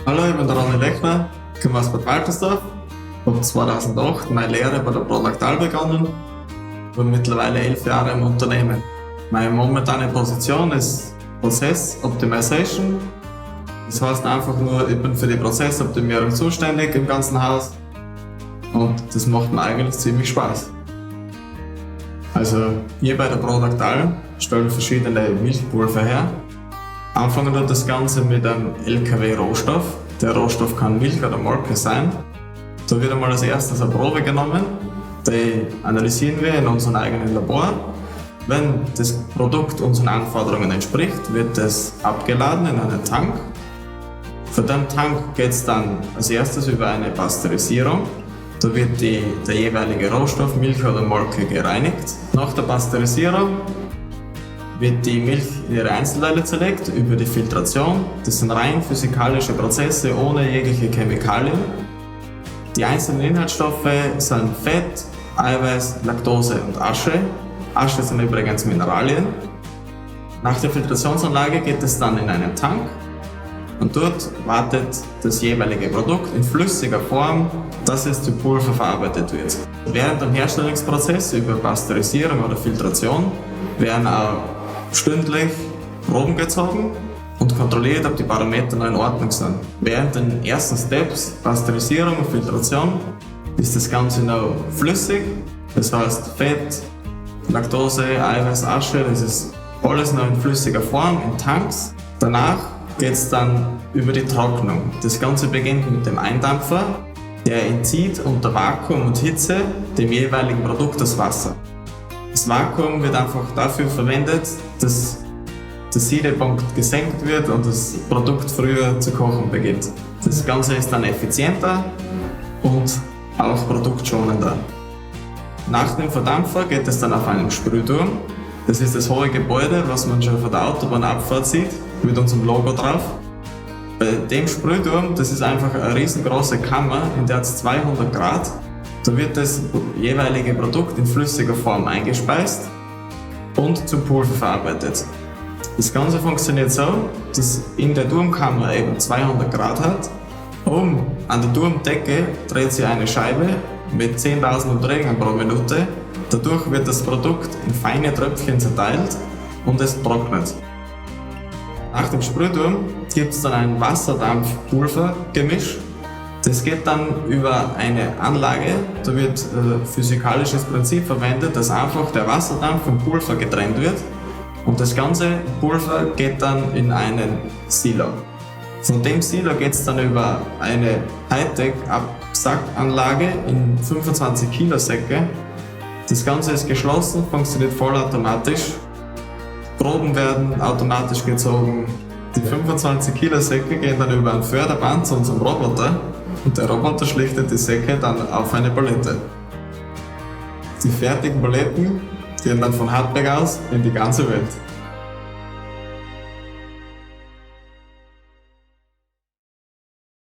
Hallo, ich bin der Ronny Lechner, komme aus Bad Waltersdorf, habe 2008 meine Lehre bei der Prodactal begonnen und bin mittlerweile 11 Jahre im Unternehmen. Meine momentane Position ist Process Optimization. Das heißt einfach nur, ich bin für die Prozessoptimierung zuständig im ganzen Haus und das macht mir eigentlich ziemlich Spaß. Also wir bei der Prodactal stellen verschiedene Milchpulver her. Anfangen tut das Ganze mit einem LKW-Rohstoff. Der Rohstoff kann Milch oder Molke sein. Da wird einmal als erstes eine Probe genommen, die analysieren wir in unserem eigenen Labor. Wenn das Produkt unseren Anforderungen entspricht, wird es abgeladen in einen Tank. Von dem Tank geht es dann als erstes über eine Pasteurisierung. Da wird der jeweilige Rohstoff, Milch oder Molke, gereinigt. Nach der Pasteurisierung wird die Milch in ihre Einzelteile zerlegt über die Filtration. Das sind rein physikalische Prozesse ohne jegliche Chemikalien. Die einzelnen Inhaltsstoffe sind Fett, Eiweiß, Laktose und Asche. Asche sind übrigens Mineralien. Nach der Filtrationsanlage geht es dann in einen Tank und dort wartet das jeweilige Produkt in flüssiger Form, dass es zu Pulver verarbeitet wird. Während dem Herstellungsprozess über Pasteurisierung oder Filtration werden auch stündlich Proben gezogen und kontrolliert, ob die Parameter noch in Ordnung sind. Während den ersten Steps, Pasteurisierung und Filtration, ist das Ganze noch flüssig. Das heißt Fett, Laktose, Eiweiß, Asche, das ist alles noch in flüssiger Form, in Tanks. Danach geht es dann über die Trocknung. Das Ganze beginnt mit dem Eindampfer, der entzieht unter Vakuum und Hitze dem jeweiligen Produkt das Wasser. Das Vakuum wird einfach dafür verwendet, dass der Siedepunkt gesenkt wird und das Produkt früher zu kochen beginnt. Das Ganze ist dann effizienter und auch produktschonender. Nach dem Verdampfer geht es dann auf einen Sprühturm. Das ist das hohe Gebäude, was man schon von der Autobahnabfahrt sieht, mit unserem Logo drauf. Bei dem Sprühturm, das ist einfach eine riesengroße Kammer, in der es 200 Grad. Da wird das jeweilige Produkt in flüssiger Form eingespeist und zum Pulver verarbeitet. Das Ganze funktioniert so, dass in der Turmkammer eben 200 Grad hat. Oben an der Turmdecke dreht sich eine Scheibe mit 10.000 Umdrehungen pro Minute. Dadurch wird das Produkt in feine Tröpfchen zerteilt und es trocknet. Nach dem Sprühturm gibt es dann ein Wasserdampf-Pulver-Gemisch. Das geht dann über eine Anlage, da wird physikalisches Prinzip verwendet, dass einfach der Wasserdampf vom Pulver getrennt wird und das ganze Pulver geht dann in einen Silo. Von dem Silo geht es dann über eine Hightech-Absackanlage in 25 Kilo Säcke. Das Ganze ist geschlossen, funktioniert vollautomatisch. Proben werden automatisch gezogen. Die 25 Kilo Säcke gehen dann über ein Förderband zu unserem Roboter und der Roboter schlichtet die Säcke dann auf eine Palette. Die fertigen Paletten gehen dann von Hartberg aus in die ganze Welt.